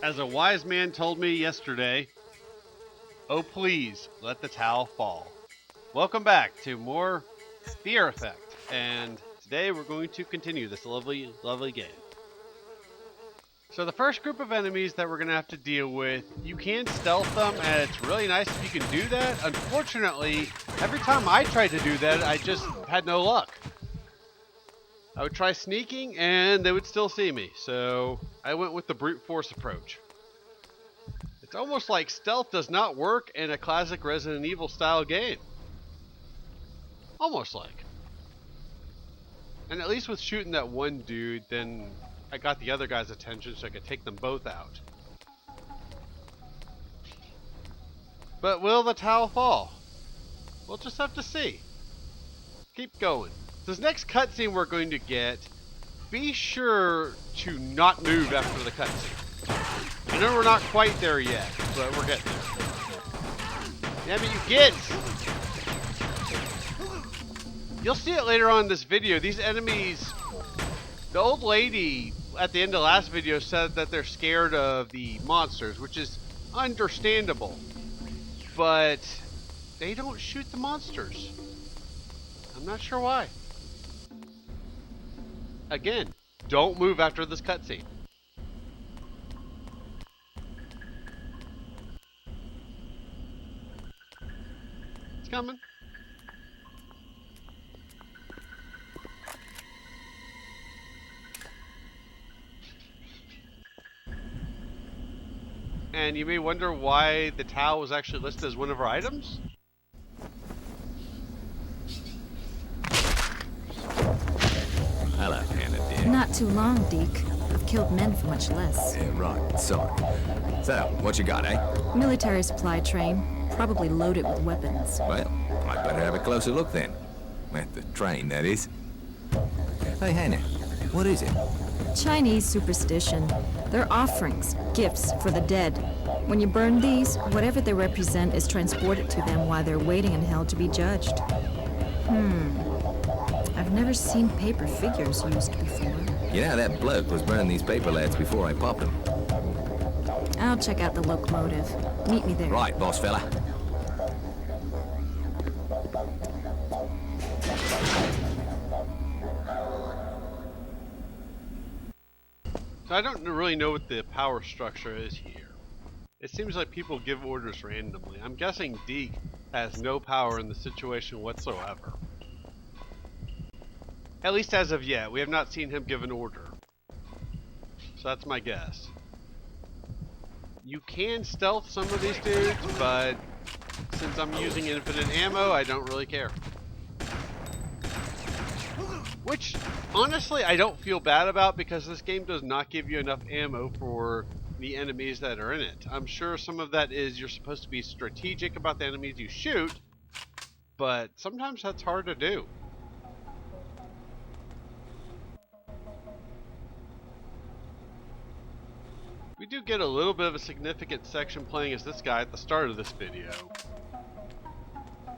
As a wise man told me yesterday, oh please, let the towel fall. Welcome back to more Fear Effect, and today we're going to continue this lovely, lovely game. So the first group of enemies that we're going to have to deal with, you can stealth them, and it's really nice if you can do that. Unfortunately, every time I tried to do that, I just had no luck. I would try sneaking, and they would still see me, so I went with the brute force approach. It's almost like stealth does not work in a classic Resident Evil style game. Almost like. And at least with shooting that one dude, then I got the other guy's attention so I could take them both out. But will the towel fall? We'll just have to see. Keep going. This next cutscene we're going to get, be sure to not move after the cutscene. I know we're not quite there yet, but we're getting there. Damn it, you kids! You'll see it later on in this video. These enemies, the old lady at the end of the last video said that they're scared of the monsters, which is understandable. But they don't shoot the monsters. I'm not sure why. Again, don't move after this cutscene. It's coming. And you may wonder why the towel was actually listed as one of our items. Hello, Hannah, dear. Not too long, Deke. I've killed men for much less. Yeah, right. Sorry. So, what you got, eh? Military supply train, probably loaded with weapons. Well, I'd better have a closer look then. At the train, that is. Hey, Hannah, what is it? Chinese superstition. They're offerings, gifts for the dead. When you burn these, whatever they represent is transported to them while they're waiting in hell to be judged. I've never seen paper figures used before. You know, that bloke was burning these paper lads before I popped them. I'll check out the locomotive. Meet me there. Right, boss fella. So I don't really know what the power structure is here. It seems like people give orders randomly. I'm guessing Deke has no power in the situation whatsoever. At least as of yet, we have not seen him give an order. So that's my guess. You can stealth some of these dudes, but since I'm using infinite ammo, I don't really care. Which, honestly, I don't feel bad about because this game does not give you enough ammo for the enemies that are in it. I'm sure some of that is you're supposed to be strategic about the enemies you shoot, but sometimes that's hard to do. We do get a little bit of a significant section playing as this guy at the start of this video,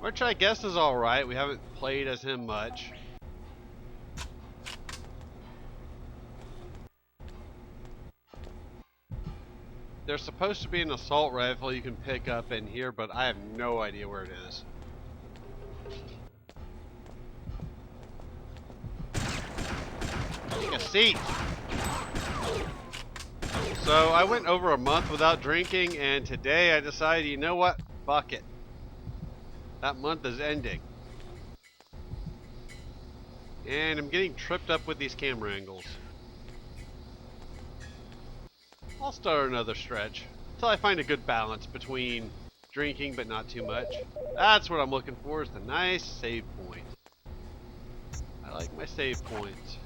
which I guess is alright. We haven't played as him much. There's supposed to be an assault rifle you can pick up in here, but I have no idea where it is. Take a seat! So I went over a month without drinking, and today I decided, you know what? Fuck it. That month is ending. And I'm getting tripped up with these camera angles. I'll start another stretch until I find a good balance between drinking but not too much. That's what I'm looking for, is the nice save point. I like my save points.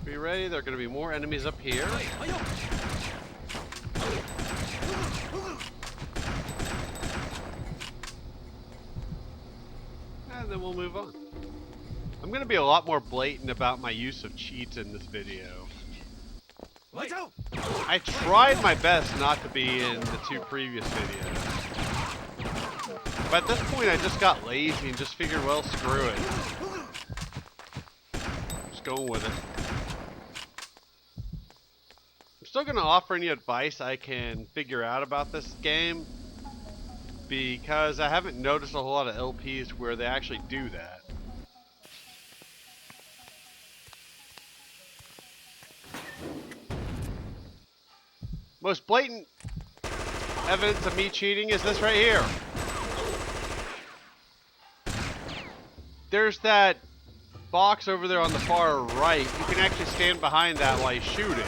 Be ready, there are going to be more enemies up here. And then we'll move on. I'm going to be a lot more blatant about my use of cheats in this video. I tried my best not to be in the two previous videos. But at this point I just got lazy and just figured, well, screw it. going with it. I'm still going to offer any advice I can figure out about this game, because I haven't noticed a whole lot of LPs where they actually do that. Most blatant evidence of me cheating is this right here. There's that box over there on the far right. You can actually stand behind that while he's shooting.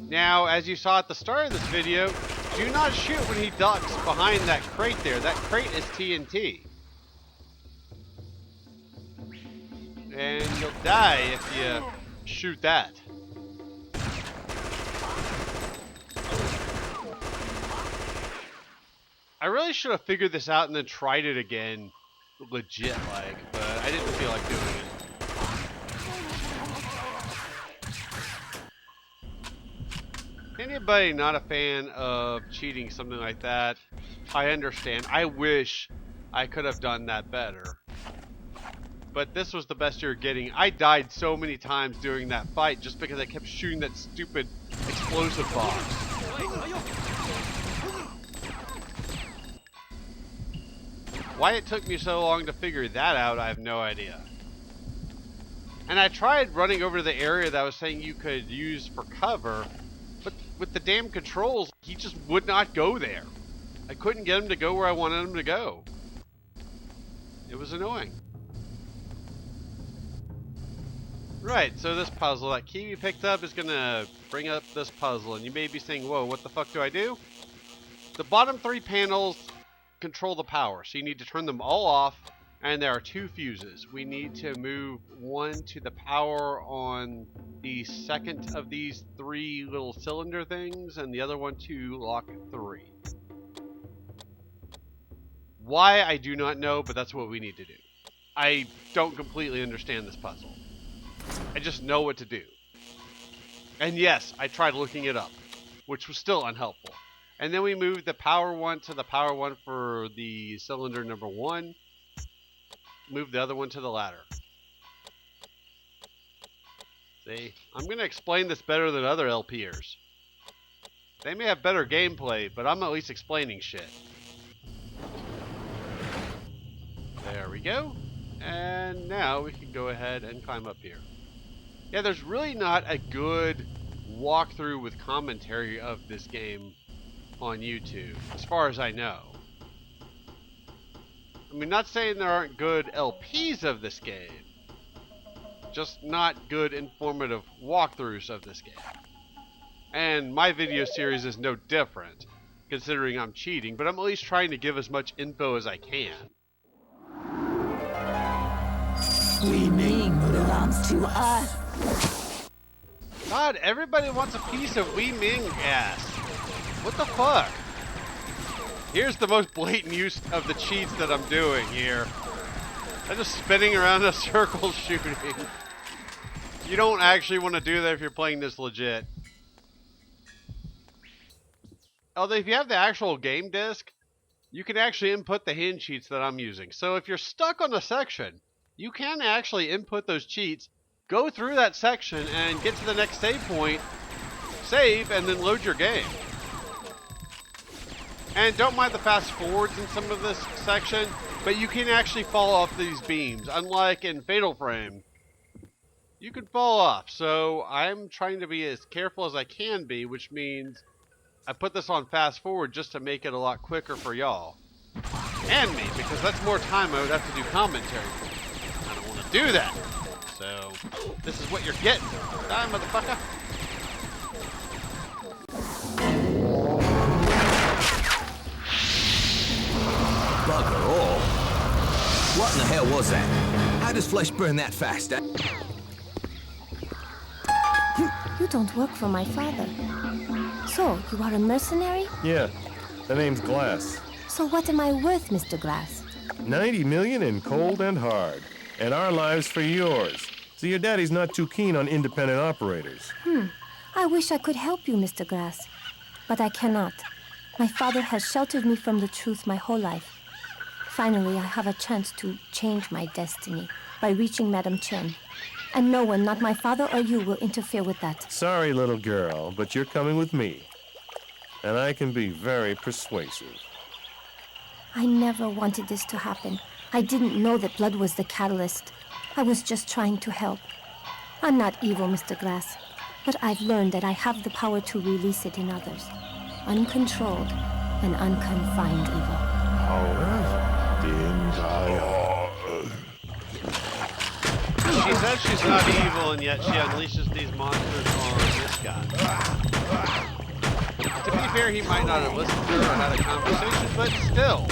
Now, as you saw at the start of this video, do not shoot when he ducks behind that crate there. That crate is TNT. And you'll die if you shoot that. I really should have figured this out and then tried it again legit like, but I didn't feel like doing it. Anybody not a fan of cheating something like that, I understand. I wish I could have done that better. But this was the best you're getting. I died so many times during that fight just because I kept shooting that stupid explosive box. Why it took me so long to figure that out, I have no idea. And I tried running over to the area that I was saying you could use for cover, but with the damn controls, he just would not go there. I couldn't get him to go where I wanted him to go. It was annoying. Right, so this puzzle, that key we picked up is gonna bring up this puzzle, and you may be saying, whoa, what the fuck do I do? The bottom three panels control the power, so you need to turn them all off, and there are two fuses. We need to move one to the power on the second of these three little cylinder things, and the other one to lock 3. Why, I do not know, but that's what we need to do. I don't completely understand this puzzle. I just know what to do. And yes, I tried looking it up, which was still unhelpful. And then we moved the power one to the power one for the cylinder number 1. Move the other one to the ladder. See, I'm going to explain this better than other LPers. They may have better gameplay, but I'm at least explaining shit. There we go. And now we can go ahead and climb up here. Yeah, there's really not a good walkthrough with commentary of this game on YouTube, as far as I know. I mean, not saying there aren't good LPs of this game, just not good informative walkthroughs of this game. And my video series is no different, considering I'm cheating, but I'm at least trying to give as much info as I can. Wei Ming belongs to us. God, everybody wants a piece of Wei Ming ass. What the fuck? Here's the most blatant use of the cheats that I'm doing here. I'm just spinning around in a circle shooting. You don't actually want to do that if you're playing this legit. Although if you have the actual game disc, you can actually input the hidden cheats that I'm using. So if you're stuck on a section, you can actually input those cheats, go through that section, and get to the next save point, save, and then load your game. And don't mind the fast forwards in some of this section, but you can actually fall off these beams. Unlike in Fatal Frame, you can fall off. So I'm trying to be as careful as I can be, which means I put this on fast forward just to make it a lot quicker for y'all. And me, because that's more time I would have to do commentary for. I don't want to do that. So this is what you're getting. Die, motherfucker. Bugger all. What in the hell was that? How does flesh burn that fast? You don't work for my father. So, you are a mercenary? Yeah, the name's Glass. So what am I worth, Mr. Glass? 90 million in cold and hard. And our lives for yours. So your daddy's not too keen on independent operators. I wish I could help you, Mr. Glass. But I cannot. My father has sheltered me from the truth my whole life. Finally, I have a chance to change my destiny by reaching Madame Chen. And no one, not my father or you, will interfere with that. Sorry, little girl, but you're coming with me. And I can be very persuasive. I never wanted this to happen. I didn't know that blood was the catalyst. I was just trying to help. I'm not evil, Mr. Glass, but I've learned that I have the power to release it in others. Uncontrolled and unconfined evil. She says she's not evil, and yet she unleashes these monsters on this guy. To be fair, he might not have listened to her or had a conversation, but still.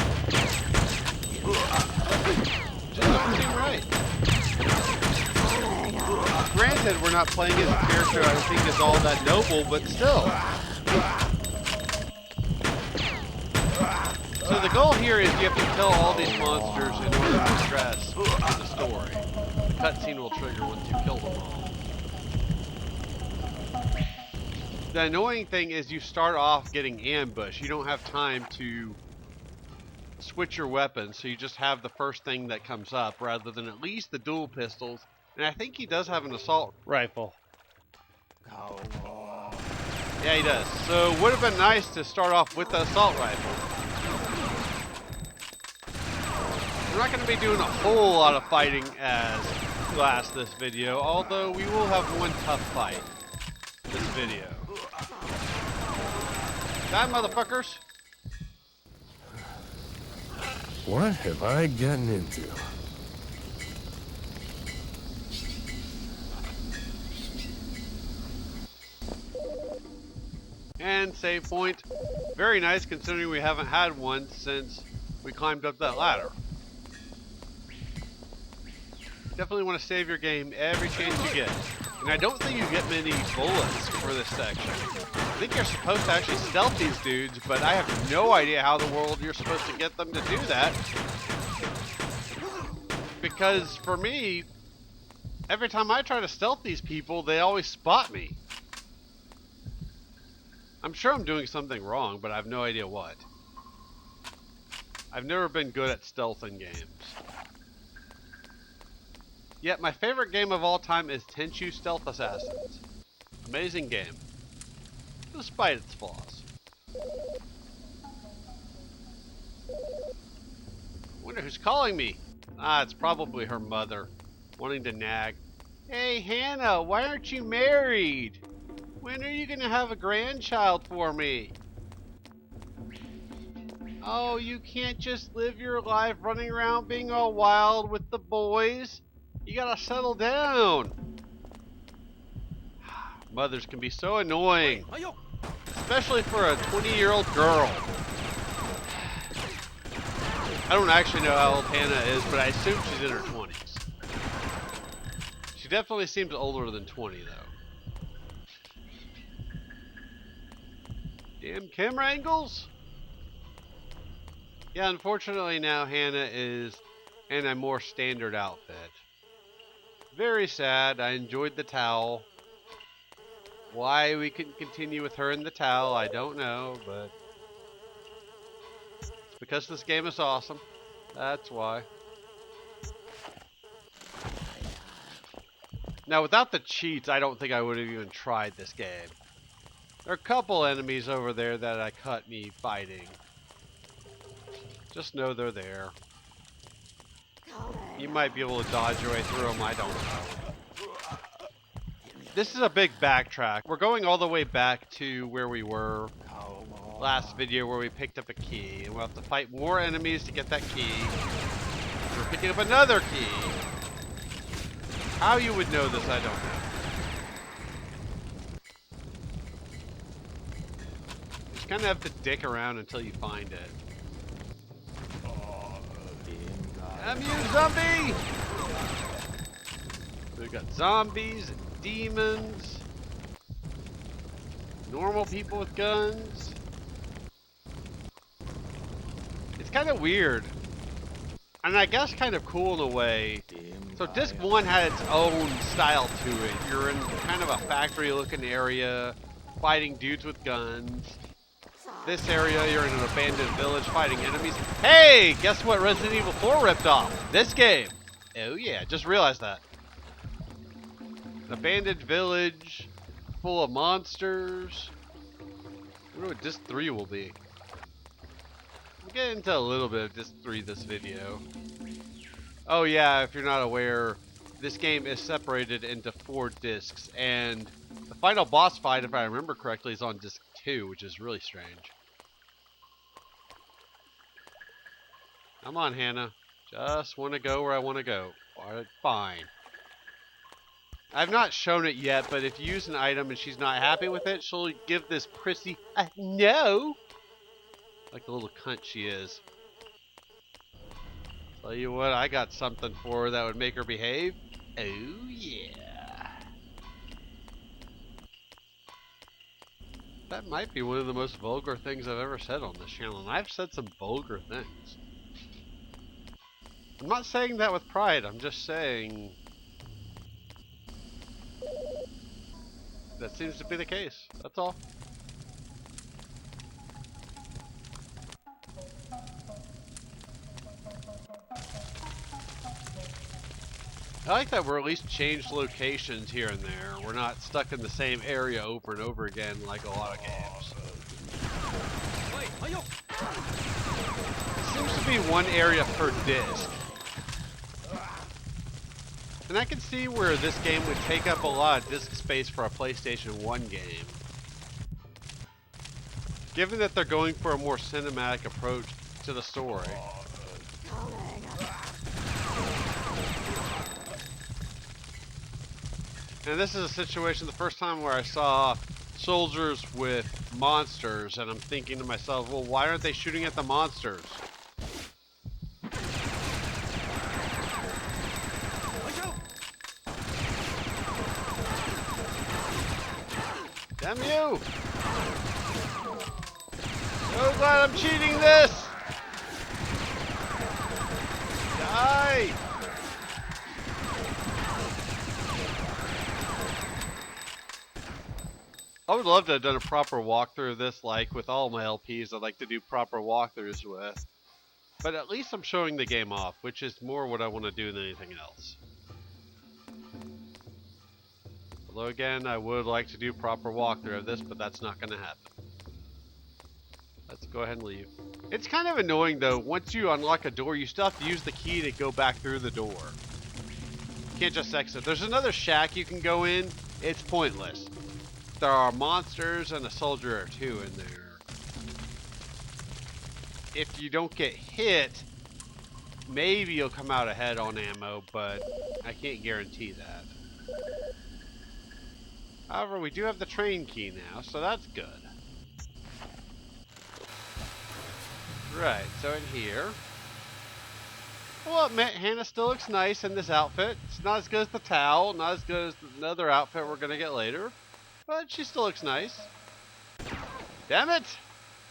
Just doesn't seem right. Granted, we're not playing as a character I think is all that noble, but still. So the goal here is you have to kill all these monsters in order to progress in the story. The cutscene will trigger once you kill them all. The annoying thing is you start off getting ambushed. You don't have time to switch your weapons, so you just have the first thing that comes up rather than at least the dual pistols. And I think he does have an assault rifle. Yeah, he does. So would have been nice to start off with the assault rifle. We're not going to be doing a whole lot of fighting as Glass this video, although we will have one tough fight this video. Die, motherfuckers! What have I gotten into? And save point. Very nice considering we haven't had one since we climbed up that ladder. Definitely want to save your game every chance you get. And I don't think you get many bullets for this section. I think you're supposed to actually stealth these dudes, but I have no idea how in the world you're supposed to get them to do that. Because for me, every time I try to stealth these people, they always spot me. I'm sure I'm doing something wrong, but I have no idea what. I've never been good at stealth in games. Yet my favorite game of all time is Tenchu Stealth Assassins. Amazing game, despite its flaws. Wonder who's calling me? Ah, it's probably her mother, wanting to nag. Hey Hannah, why aren't you married? When are you gonna have a grandchild for me? Oh, you can't just live your life running around being all wild with the boys. You gotta settle down. Mothers can be so annoying, especially for a 20-year-old girl. I don't actually know how old Hannah is, but I assume she's in her 20s. She definitely seems older than 20, though. Damn camera angles. Yeah, unfortunately now Hannah is in a more standard outfit. Very sad. I enjoyed the towel. Why we couldn't continue with her in the towel, I don't know, but it's because this game is awesome. That's why. Now, without the cheats, I don't think I would have even tried this game. There are a couple enemies over there that cut me fighting. Just know they're there. You might be able to dodge your way through them, I don't know. This is a big backtrack. We're going all the way back to where we were last video where we picked up a key. And we'll have to fight more enemies to get that key. We're picking up another key. How you would know this, I don't know. You just kind of have to dick around until you find it. Damn you, zombie! We've got zombies and demons. Normal people with guns. It's kind of weird. And I guess kind of cool in a way. So disc 1 had its own style to it. You're in kind of a factory looking area, fighting dudes with guns. This area, you're in an abandoned village fighting enemies. Hey, guess what Resident Evil 4 ripped off? This game. Oh yeah, just realized that. abandoned village full of monsters. I wonder what Disc 3 will be. We'll get into a little bit of Disc 3 this video. Oh yeah, if you're not aware, this game is separated into 4 discs, and the final boss fight, if I remember correctly, is on Disc 2, which is really strange. Come on, Hannah. Just want to go where I want to go. Alright, fine. I've not shown it yet, but if you use an item and she's not happy with it, she'll give this prissy no, like the little cunt she is. Tell you what, I got something for her that would make her behave. Oh yeah. That might be one of the most vulgar things I've ever said on this channel, and I've said some vulgar things. I'm not saying that with pride, I'm just saying that seems to be the case. That's all. I like that we're at least changed locations here and there. We're not stuck in the same area over and over again like a lot of games. It seems to be one area per disc. And I can see where this game would take up a lot of disk space for a PlayStation 1 game. Given that they're going for a more cinematic approach to the story. And this is a situation, the first time where I saw soldiers with monsters, and I'm thinking to myself, well, why aren't they shooting at the monsters? Damn you! So glad I'm cheating this! Die! I would love to have done a proper walkthrough of this, like with all my LPs I'd like to do proper walkthroughs with. But at least I'm showing the game off, which is more what I want to do than anything else. Although again, I would like to do proper walkthrough of this, but that's not going to happen. Let's go ahead and leave. It's kind of annoying though, once you unlock a door, you still have to use the key to go back through the door. You can't just exit. There's another shack you can go in. It's pointless. There are monsters and a soldier or two in there. If you don't get hit, maybe you'll come out ahead on ammo, but I can't guarantee that. However, we do have the train key now, so that's good. Right, so in here. Well, Hannah still looks nice in this outfit. It's not as good as the towel, not as good as another outfit we're going to get later. But she still looks nice. Damn it!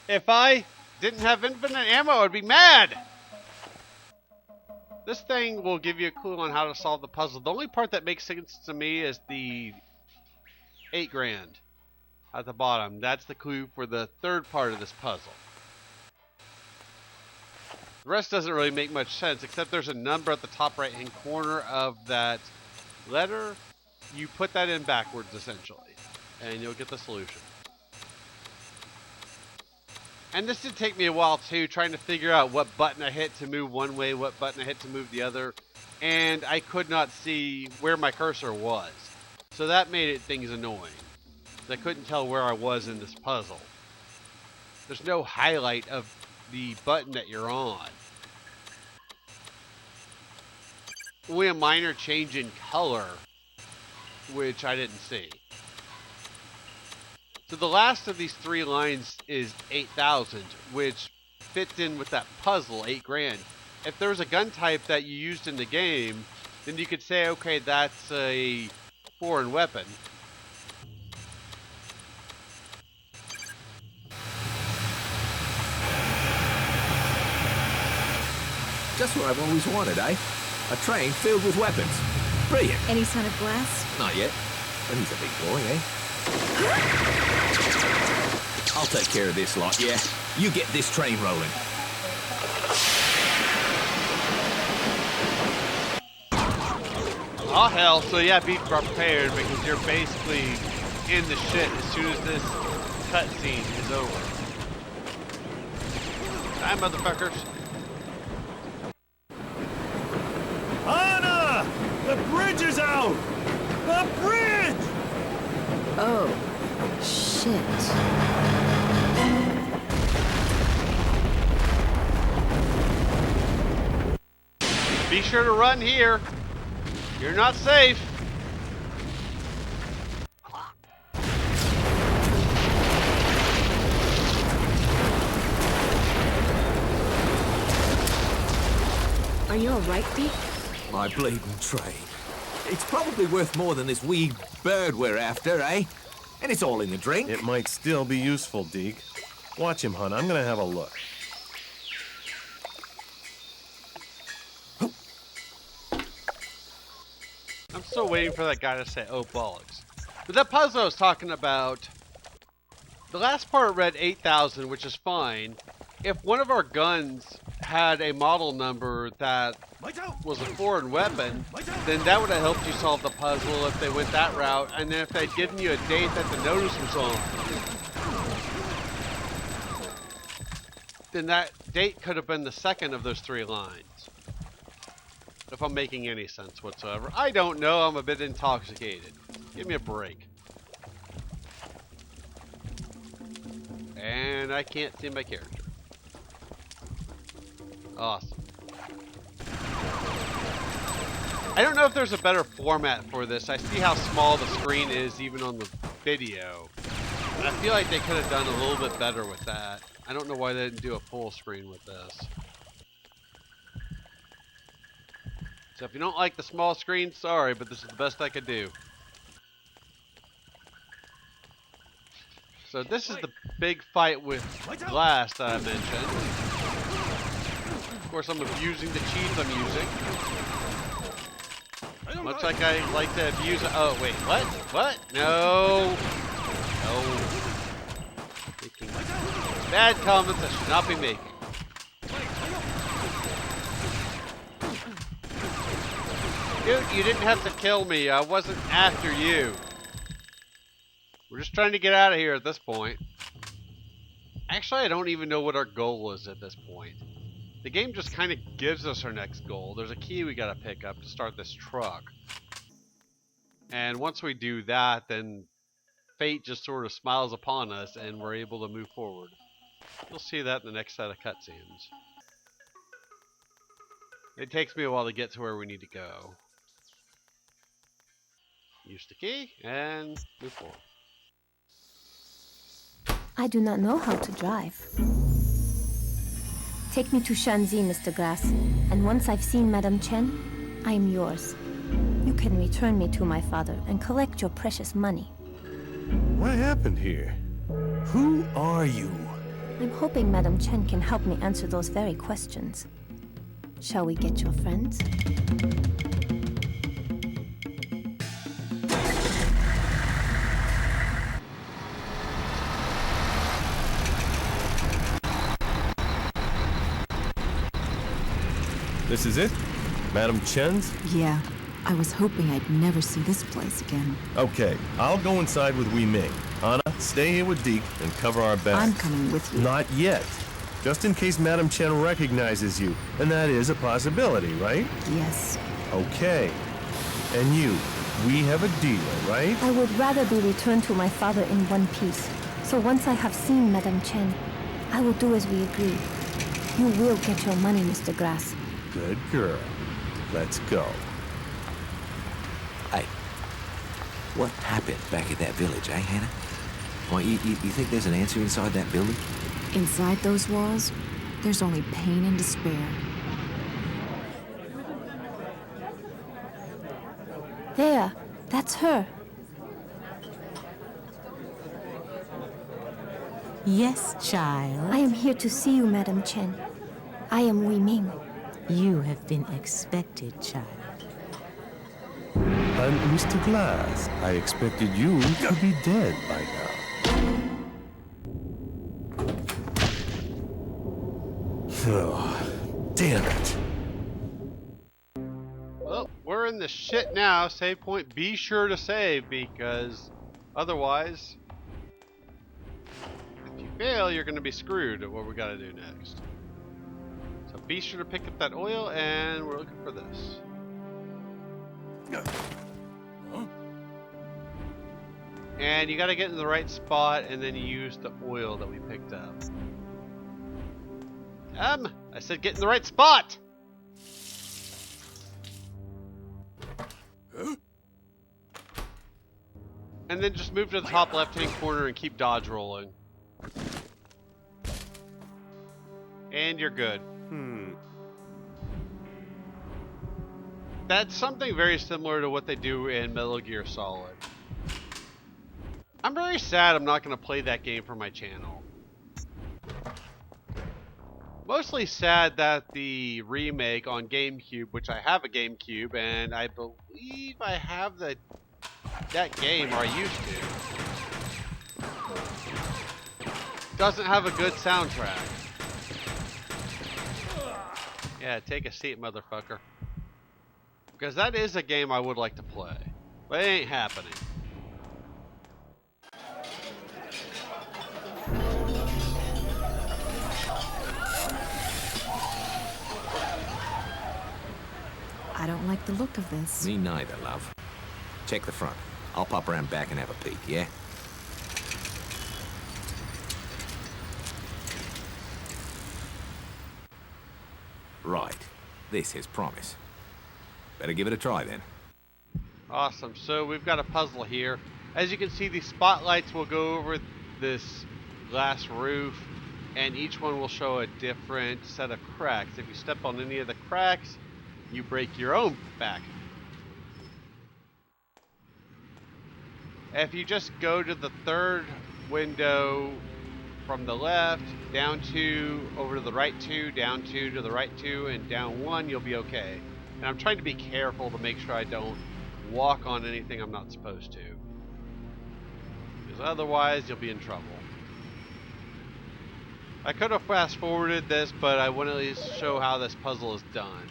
If I didn't have infinite ammo, I'd be mad! This thing will give you a clue on how to solve the puzzle. The only part that makes sense to me is the 8 grand at the bottom. That's the clue for the third part of this puzzle. The rest doesn't really make much sense, except there's a number at the top right hand corner of that letter. You put that in backwards essentially, and you'll get the solution. And this did take me a while too, trying to figure out what button I hit to move one way, what button I hit to move the other, and I could not see where my cursor was. So that made things annoying. I couldn't tell where I was in this puzzle. There's no highlight of the button that you're on. Only a minor change in color, which I didn't see. So the last of these 3 lines is 8,000, which fits in with that puzzle, 8 grand. If there was a gun type that you used in the game, then you could say, okay, that's a foreign weapon. Just what I've always wanted, eh? A train filled with weapons. Brilliant. Any sign of Glass? Not yet. But he's a big boy, eh? I'll take care of this lot, yeah? You get this train rolling. Oh hell, so yeah, be prepared because you're basically in the shit as soon as this cutscene is over. Hi, motherfuckers. Anna! The bridge is out! The bridge! Oh, shit. Be sure to run here. You're not safe. Are you alright, Deke? My bleeding train. It's probably worth more than this wee bird we're after, eh? And it's all in the drink. It might still be useful, Deke. Watch him, hon. I'm gonna have a look. I'm still waiting for that guy to say, oh, bollocks. But that puzzle I was talking about, the last part read 8,000, which is fine. If one of our guns had a model number that was a foreign weapon, then that would have helped you solve the puzzle if they went that route. And then if they'd given you a date that the notice was on, then that date could have been the second of those 3 lines. If I'm making any sense whatsoever. I don't know, I'm a bit intoxicated. Give me a break. And I can't see my character. Awesome. I don't know if there's a better format for this. I see how small the screen is even on the video. But I feel like they could have done a little bit better with that. I don't know why they didn't do a full screen with this. So if you don't like the small screen, sorry, but this is the best I could do. So this is the big fight with Glass that I mentioned. Of course, I'm abusing the cheese I'm using. Much like I like to abuse. Oh wait, what? What? No. No. Making bad comments I should not be making. Dude, you didn't have to kill me. I wasn't after you. We're just trying to get out of here at this point. Actually, I don't even know what our goal is at this point. The game just kind of gives us our next goal. There's a key we gotta pick up to start this truck. And once we do that, then fate just sort of smiles upon us and we're able to move forward. You'll see that in the next set of cutscenes. It takes me a while to get to where we need to go. Use the key and move forward. I do not know how to drive. Take me to Shanxi, Mr. Glass, and once I've seen Madame Chen, I am yours. You can return me to my father and collect your precious money. What happened here? Who are you? I'm hoping Madame Chen can help me answer those very questions. Shall we get your friends? This is it? Madam Chen's? Yeah, I was hoping I'd never see this place again. Okay, I'll go inside with Wei Ming. Anna, stay here with Deke and cover our backs. I'm coming with you. Not yet. Just in case Madam Chen recognizes you. And that is a possibility, right? Yes. Okay. And you, we have a deal, right? I would rather be returned to my father in one piece. So once I have seen Madame Chen, I will do as we agreed. You will get your money, Mr. Grass. Good girl. Let's go. Hey, what happened back at that village, eh, Hannah? Well, you think there's an answer inside that building? Inside those walls, there's only pain and despair. There, that's her. Yes, child. I am here to see you, Madame Chen. I am Wei Ming. You have been expected, child. And Mr. Glass, I expected you to be dead by now. Oh, damn it. Well, we're in the shit now. Save point. Be sure to save, because otherwise, if you fail, you're going to be screwed at what we got to do next. So be sure to pick up that oil, and we're looking for this. And you got to get in the right spot, and then you use the oil that we picked up. I said get in the right spot! And then just move to the top left-hand corner and keep dodge rolling. And you're good. That's something very similar to what they do in Metal Gear Solid. I'm very sad I'm not going to play that game for my channel. Mostly sad that the remake on GameCube, which I have a GameCube, and I believe I have that game, or I used to, doesn't have a good soundtrack. Yeah, take a seat, motherfucker. Because that is a game I would like to play, but it ain't happening. I don't like the look of this. Me neither, love. Check the front. I'll pop around back and have a peek, yeah? Right. This is promise. Better give it a try, then. Awesome. So we've got a puzzle here. As you can see, these spotlights will go over this glass roof, and each one will show a different set of cracks. If you step on any of the cracks, you break your own back. If you just go to the third window from the left, down 2, over to the right 2, down 2, to the right 2, and down 1, you'll be okay. And I'm trying to be careful to make sure I don't walk on anything I'm not supposed to. Because otherwise, you'll be in trouble. I could have fast forwarded this, but I want to at least show how this puzzle is done.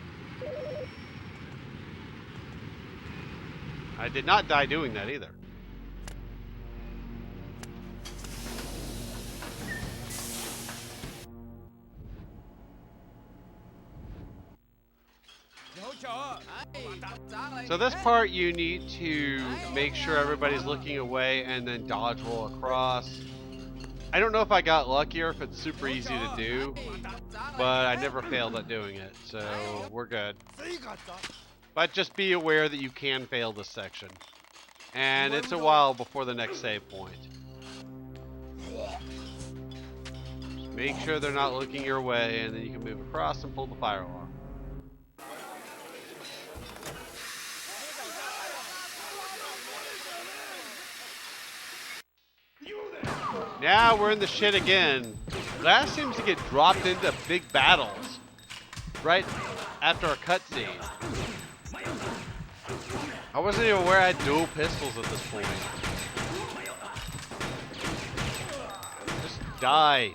I did not die doing that either. So this part you need to make sure everybody's looking away and then dodge roll across. I don't know if I got lucky or if it's super easy to do, but I never failed at doing it, so we're good. But just be aware that you can fail this section. And it's a while before the next save point. Just make sure they're not looking your way, and then you can move across and pull the fire alarm. Now we're in the shit again. Glass seems to get dropped into big battles right after a cutscene. I wasn't even aware I had dual pistols at this point. Just die.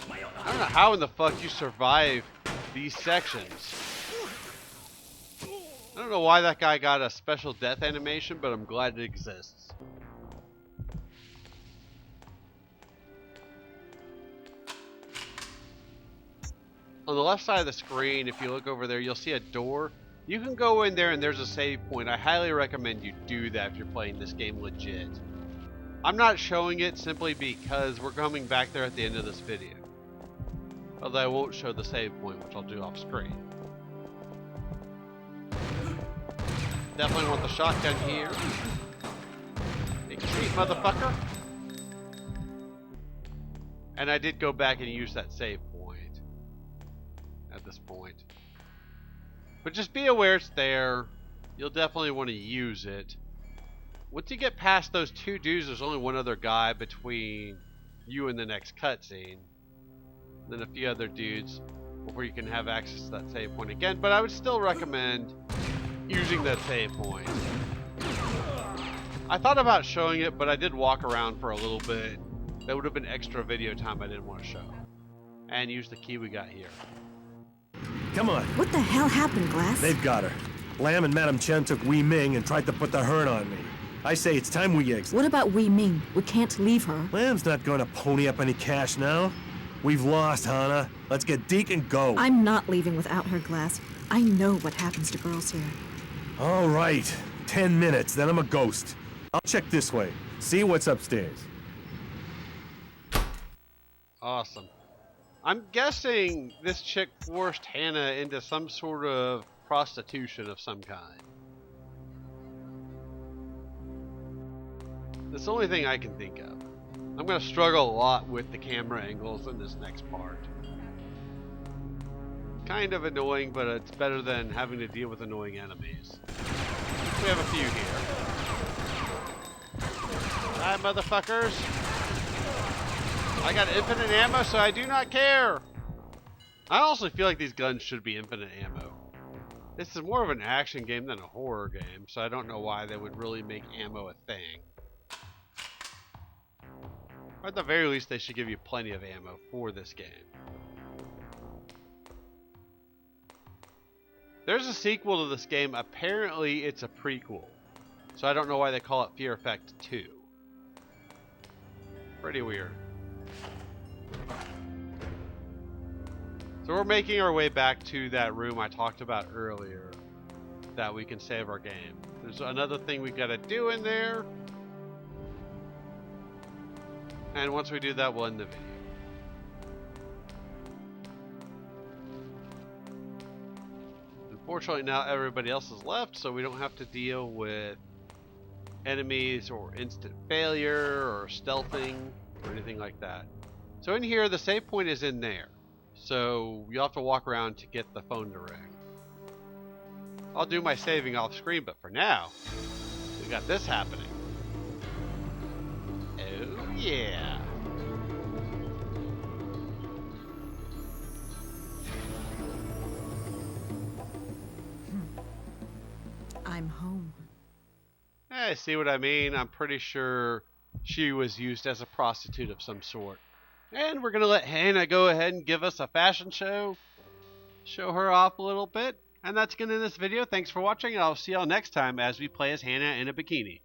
I don't know how in the fuck you survive these sections. I don't know why that guy got a special death animation, but I'm glad it exists. On the left side of the screen, if you look over there, you'll see a door. You can go in there and there's a save point. I highly recommend you do that if you're playing this game legit. I'm not showing it simply because we're coming back there at the end of this video. Although I won't show the save point, which I'll do off screen. Definitely want the shotgun here. Take a seat, motherfucker. And I did go back and use that save point at this point. But just be aware it's there. You'll definitely want to use it. Once you get past those two dudes, there's only one other guy between you and the next cutscene. Then a few other dudes before you can have access to that save point again. But I would still recommend using that save point. I thought about showing it, but I did walk around for a little bit. That would have been extra video time I didn't want to show. And use the key we got here. Come on. What the hell happened, Glass? They've got her. Lam and Madame Chen took Wei Ming and tried to put the hurt on me. I say it's time we exit. What about Wei Ming? We can't leave her. Lam's not going to pony up any cash now. We've lost, Hana. Let's get Deke and go. I'm not leaving without her, Glass. I know what happens to girls here. All right. 10 minutes, then I'm a ghost. I'll check this way. See what's upstairs. Awesome. I'm guessing this chick forced Hannah into some sort of prostitution of some kind. That's the only thing I can think of. I'm going to struggle a lot with the camera angles in this next part. Kind of annoying, but it's better than having to deal with annoying enemies. We have a few here. Hi, motherfuckers. I got infinite ammo, so I do not care. I honestly feel like these guns should be infinite ammo. This is more of an action game than a horror game, so I don't know why they would really make ammo a thing. Or at the very least, they should give you plenty of ammo for this game. There's a sequel to this game. Apparently, it's a prequel. So I don't know why they call it Fear Effect 2. Pretty weird. So we're making our way back to that room I talked about earlier that we can save our game. There's another thing we gotta do in there. And once we do that, we'll end the video. Unfortunately, now everybody else is left, so we don't have to deal with enemies or instant failure or stealthing or anything like that. So in here, the save point is in there. So you'll have to walk around to get the phone to ring. I'll do my saving off screen, but for now, we got this happening. Oh yeah. I'm home. Hey, see what I mean? I'm pretty sure she was used as a prostitute of some sort. And we're going to let Hannah go ahead and give us a fashion show. Show her off a little bit. And that's going to end this video. Thanks for watching, and I'll see y'all next time as we play as Hannah in a bikini.